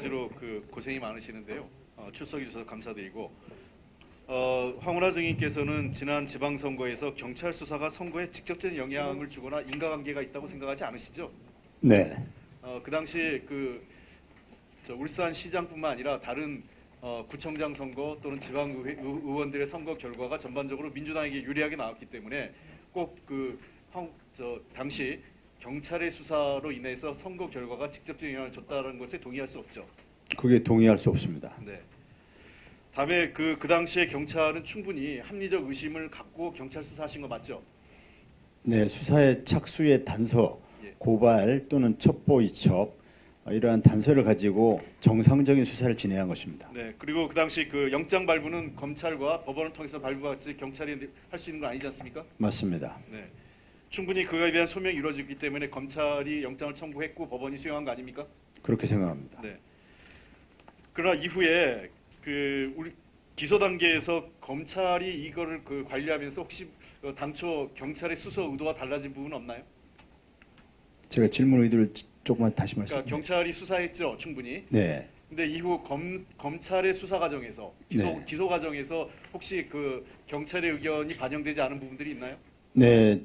가지로 그 고생이 많으시는데요. 출석해 주셔서 감사드리고 황운하 증인께서는 지난 지방선거에서 경찰 수사가 선거에 직접적인 영향을 주거나 인과관계가 있다고 생각하지 않으시죠? 네. 그 당시 울산 시장뿐만 아니라 다른 구청장 선거 또는 지방의회 의원들의 선거 결과가 전반적으로 민주당에게 유리하게 나왔기 때문에 꼭 당시 경찰의 수사로 인해서 선거 결과가 직접적인 영향을 줬다는 것에 동의할 수 없죠. 그게 동의할 수 없습니다. 네. 다음에 그 당시에 경찰은 충분히 합리적 의심을 갖고 경찰 수사하신 거 맞죠? 네, 수사의 착수의 단서, 예. 고발 또는 첩보 이첩 이러한 단서를 가지고 정상적인 수사를 진행한 것입니다. 네. 그리고 그 당시 그 영장 발부는 검찰과 법원을 통해서 발부가 같이 경찰이 할 수 있는 건 아니지 않습니까? 맞습니다. 네. 충분히 그거에 대한 소명이 이루어졌기 때문에 검찰이 영장을 청구했고 법원이 수용한 거 아닙니까? 그렇게 생각합니다. 네. 그러나 이후에 우리 기소 단계에서 검찰이 이거를 관리하면서 혹시 당초 경찰의 수사 의도와 달라진 부분은 없나요? 제가 질문 의도를 조금만 다시 그러니까 말씀드릴게요. 경찰이 수사했죠, 충분히. 네. 근데 이후 검찰의 수사 과정에서 네. 기소 과정에서 혹시 그 경찰의 의견이 반영되지 않은 부분들이 있나요? 네.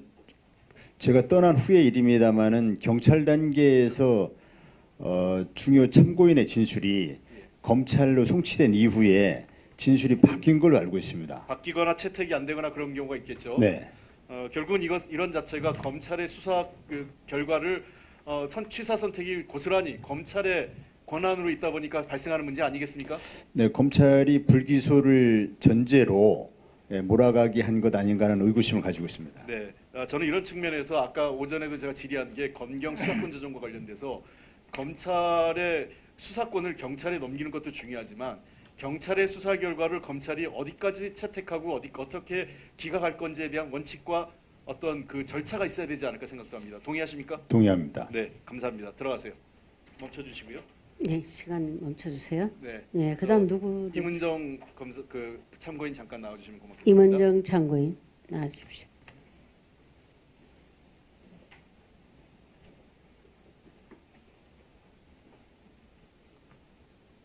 제가 떠난 후의 일입니다마는 경찰 단계에서 중요 참고인의 진술이 검찰로 송치된 이후에 진술이 바뀐 걸로 알고 있습니다. 바뀌거나 채택이 안 되거나 그런 경우가 있겠죠. 네. 결국은 이런 자체가 검찰의 수사 결과를 취사 선택이 고스란히 검찰의 권한으로 있다 보니까 발생하는 문제 아니겠습니까? 네, 검찰이 불기소를 전제로 몰아가기 한 것 아닌가 하는 의구심을 가지고 있습니다. 네, 저는 이런 측면에서 아까 오전에도 제가 질의한 게 검경 수사권 조정과 관련돼서 검찰의 수사권을 경찰에 넘기는 것도 중요하지만 경찰의 수사 결과를 검찰이 어디까지 채택하고 어떻게 기각할 건지에 대한 원칙과 어떤 그 절차가 있어야 되지 않을까 생각도 합니다. 동의하십니까? 동의합니다. 네, 감사합니다. 들어가세요. 멈춰주시고요. 네, 시간 멈춰주세요. 네. 네, 그다음 누구? 임은정 참고인 잠깐 나와주시면 고맙겠습니다. 임은정 참고인 나와주십시오.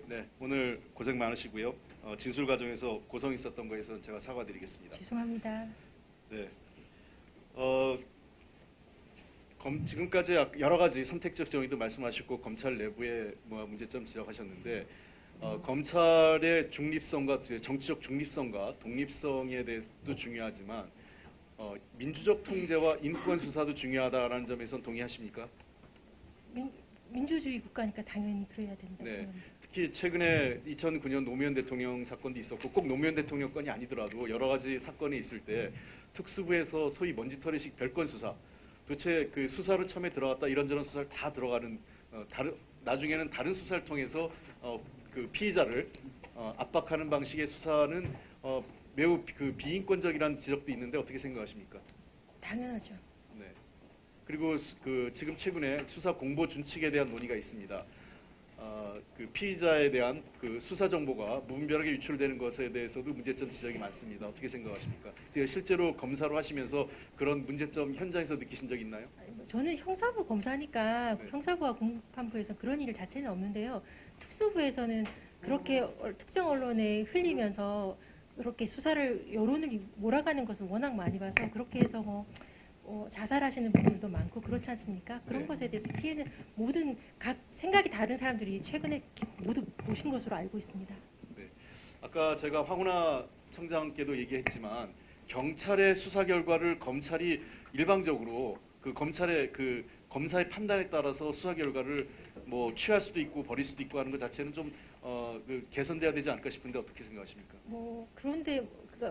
네, 오늘 고생 많으시고요. 진술 과정에서 고성 있었던 거에서 제가 사과드리겠습니다. 죄송합니다. 네. 지금까지 여러 가지 선택적 정의도 말씀하셨고 검찰 내부의 문제점 지적하셨는데 검찰의 중립성과 정치적 중립성과 독립성에 대해서도 중요하지만 민주적 통제와 인권 수사도 중요하다라는 점에선 동의하십니까? 민주주의 국가니까 당연히 그래야 된다. 네. 특히 최근에 2009년 노무현 대통령 사건도 있었고 꼭 노무현 대통령 건이 아니더라도 여러 가지 사건이 있을 때 특수부에서 소위 먼지털이식 별건 수사 도대체 그 수사로 처음에 들어갔다 이런저런 수사를 다 들어가는 나중에는 다른 수사를 통해서 그 피의자를 압박하는 방식의 수사는 매우 비인권적이라는 지적도 있는데 어떻게 생각하십니까? 당연하죠. 네. 그리고 지금 최근에 수사 공보 준칙에 대한 논의가 있습니다. 그 피의자에 대한 그 수사 정보가 무분별하게 유출되는 것에 대해서도 문제점 지적이 많습니다. 어떻게 생각하십니까? 실제로 검사로 하시면서 그런 문제점 현장에서 느끼신 적 있나요? 저는 형사부 검사니까 네. 형사부와 공판부에서 그런 일 자체는 없는데요. 특수부에서는 그렇게 특정 언론에 흘리면서 그렇게 수사를 여론을 몰아가는 것을 워낙 많이 봐서 그렇게 해서 자살하시는 분들도 많고 그렇지 않습니까? 그런 네. 것에 대해서 피해는 모든 각 생각이 다른 사람들이 최근에 모두 보신 것으로 알고 있습니다. 네. 아까 제가 황운하 청장께도 얘기했지만 경찰의 수사 결과를 검찰이 일방적으로 검사의 판단에 따라서 수사 결과를 취할 수도 있고 버릴 수도 있고 하는 것 자체는 좀 개선돼야 되지 않을까 싶은데 어떻게 생각하십니까? 그런데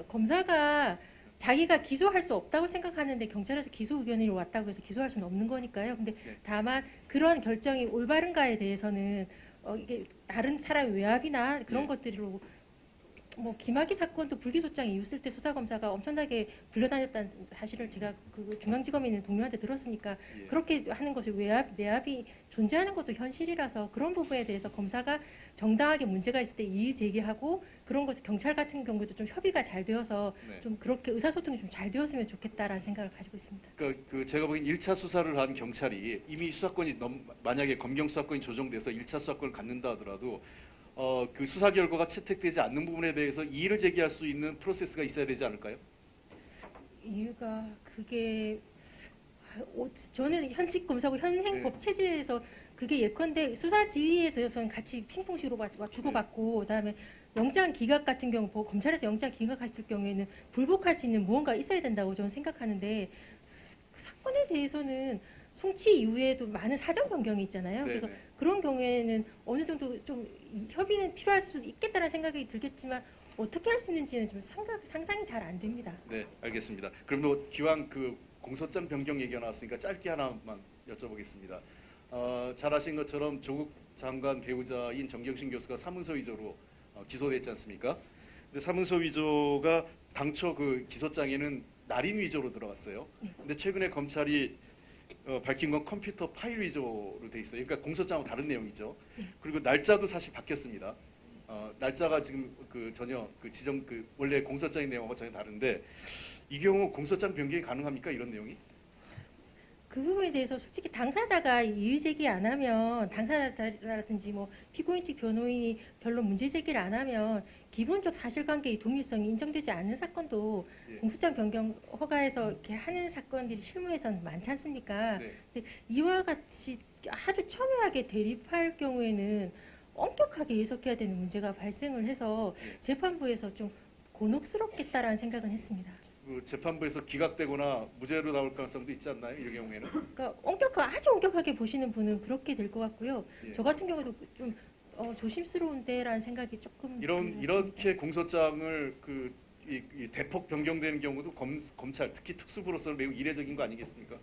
검사가 자기가 기소할 수 없다고 생각하는데 경찰에서 기소 의견이 왔다고 해서 기소할 수는 없는 거니까요. 근데 네. 다만 그런 결정이 올바른가에 대해서는 이게 다른 사람의 외압이나 그런 네. 것들로 뭐 김학의 사건도 불기소장이 이웃을 때 수사검사가 엄청나게 불려다녔다는 사실을 제가 그 중앙지검에 있는 동료한테 들었으니까 예. 그렇게 하는 것이 내압이 존재하는 것도 현실이라서 그런 부분에 대해서 검사가 정당하게 문제가 있을 때 이의 제기하고 그런 것을 경찰 같은 경우도 좀 협의가 잘 되어서 네. 좀 그렇게 의사소통이 좀 잘 되었으면 좋겠다라는 생각을 가지고 있습니다. 그 제가 보기엔 1차 수사를 한 경찰이 이미 수사권이 만약에 검경 수사권이 조정돼서 1차 수사권을 갖는다 하더라도 그 수사 결과가 채택되지 않는 부분에 대해서 이의를 제기할 수 있는 프로세스가 있어야 되지 않을까요? 이유가 그게 저는 현직 검사고 현행 네. 법 체제에서 그게 예컨대 수사 지휘에서 저는 같이 핑퐁식으로 주고받고 그다음에 영장 기각 같은 경우 검찰에서 영장 기각했을 경우에는 불복할 수 있는 무언가 있어야 된다고 저는 생각하는데 그 사건에 대해서는 송치 이후에도 많은 사정 변경이 있잖아요. 네, 그래서 네. 그런 경우에는 어느 정도 좀 협의는 필요할 수 있겠다는 생각이 들겠지만 어떻게 할 수 있는지는 좀 상상이 잘 안 됩니다. 네, 알겠습니다. 그럼 뭐 기왕 그 공소장 변경 얘기가 나왔으니까 짧게 하나만 여쭤보겠습니다. 잘 아신 것처럼 조국 장관 배우자인 정경심 교수가 사문서 위조로 기소됐지 않습니까? 근데 사문서 위조가 당초 그 기소장에는 날인 위조로 들어갔어요. 근데 최근에 검찰이 밝힌 건 컴퓨터 파일 위조로 돼 있어요. 그러니까 공소장하고 다른 내용이죠. 그리고 날짜도 사실 바뀌었습니다. 날짜가 지금 그 전혀 그 지정 그 원래 공소장의 내용하고 전혀 다른데 이 경우 공소장 변경이 가능합니까? 이런 내용이? 그 부분에 대해서 솔직히 당사자가 이의 제기 안 하면 당사자라든지 뭐 피고인 측 변호인이 별로 문제 제기를 안 하면 기본적 사실관계의 동일성이 인정되지 않는 사건도 예. 공소장 변경 허가해서 이렇게 하는 사건들이 실무에서는 많지 않습니까? 네. 근데 이와 같이 아주 첨예하게 대립할 경우에는 엄격하게 해석해야 되는 문제가 발생을 해서 예. 재판부에서 좀 곤혹스럽겠다라는 생각은 했습니다. 그 재판부에서 기각되거나 무죄로 나올 가능성도 있지 않나요? 이 경우에는? 그러니까 아주 엄격하게 보시는 분은 그렇게 될 것 같고요. 예. 저 같은 경우도 좀 조심스러운데라는 생각이 조금 들었습니다. 이렇게 공소장을 이 대폭 변경되는 경우도 검찰 특히 특수부로서는 매우 이례적인 거 아니겠습니까?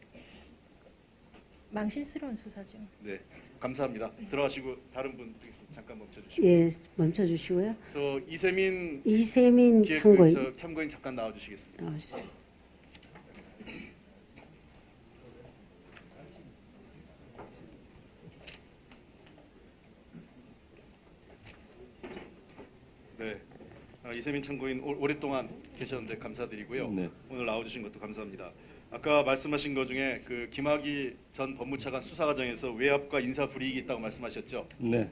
망신스러운 수사죠. 네, 감사합니다. 들어가시고 다른 분 잠깐 멈춰주시고. 예, 멈춰주시고요. 저 이세민 참고인 참고인 잠깐 나와주시겠습니다. 나와주세요. 네, 이세민 참고인 오랫동안 계셨는데 감사드리고요. 네. 오늘 나와주신 것도 감사합니다. 아까 말씀하신 것 중에 그 김학의 전 법무차관 수사 과정에서 외압과 인사 불이익이 있다고 말씀하셨죠. 네.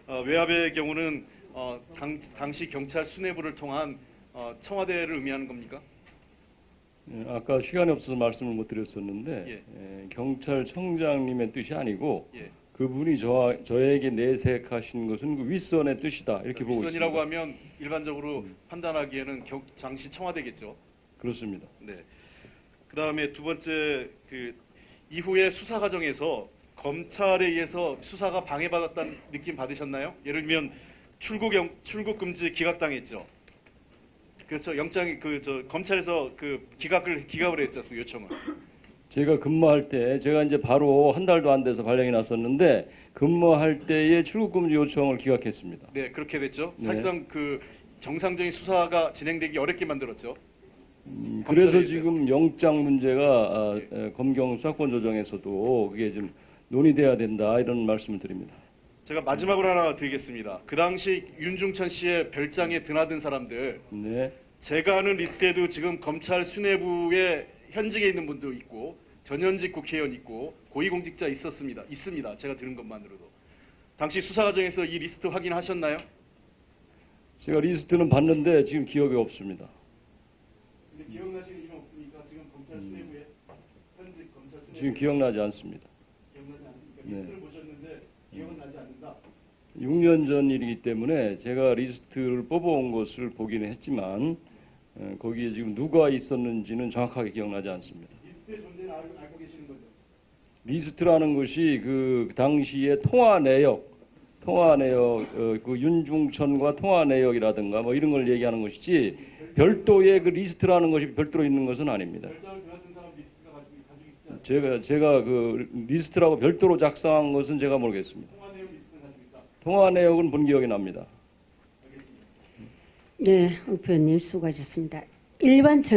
외압의 경우는 당시 경찰 수뇌부를 통한 청와대를 의미하는 겁니까? 아까 시간이 없어서 말씀을 못 드렸었는데 예. 경찰청장님의 뜻이 아니고 예. 그분이 저에게 내색하신 것은 그 윗선의 뜻이다 이렇게 보고 있습니다. 윗선이라고 하면 일반적으로 당시 판단하기에는 청와대겠죠. 그렇습니다. 네. 그다음에 두 번째 이후에 수사 과정에서 검찰에 의해서 수사가 방해받았다는 느낌 받으셨나요? 예를 들면 출국 금지 기각당했죠. 그렇죠. 영장이 검찰에서 기각을 했지 않습니까? 요청을. 제가 근무할 때 제가 이제 바로 한 달도 안 돼서 발령이 났었는데 근무할 때에 출국금지 요청을 기각했습니다. 네, 그렇게 됐죠. 네. 사실상 정상적인 수사가 진행되기 어렵게 만들었죠. 그래서 검찰에 지금 영장 문제가 검경 수사권 조정에서도 그게 좀 논의돼야 된다 이런 말씀을 드립니다. 제가 마지막으로 하나 드리겠습니다. 그 당시 윤중천 씨의 별장에 드나든 사람들, 네. 제가 아는 리스트에도 지금 검찰 수뇌부에 현직에 있는 분도 있고 전현직 국회의원 있고 고위공직자 있습니다. 제가 들은 것만으로도. 당시 수사 과정에서 이 리스트 확인하셨나요? 제가 리스트는 봤는데 지금 기억이 없습니다. 근데 기억나시는 이름 없습니까? 지금 검찰 수뇌부에 현직 검찰 수뇌부 지금 기억나지 않습니다. 기억나지 않습니까? 네. 리스트를 보셨는데 기억은 나지 않는다. 6년 전 일이기 때문에 제가 리스트를 뽑아온 것을 보기는 했지만 거기에 지금 누가 있었는지는 정확하게 기억나지 않습니다. 리스트의 존재는 알고 계시는 거죠? 리스트라는 것이 그 당시의 통화 내역, 그 윤중천과 통화 내역이라든가 뭐 이런 걸 얘기하는 것이지 별도의 그 리스트라는 것이 별도로 있는 것은 아닙니다. 별장을 드나든 사람 리스트가 가지고 있지 않습니까? 제가 그 리스트라고 별도로 작성한 것은 제가 모르겠습니다. 통화 내용 리스트는 가지고 있다. 통화 내역은 본 기억이 납니다. 알겠습니다. 네, 우 표현님 수고하셨습니다. 일반 정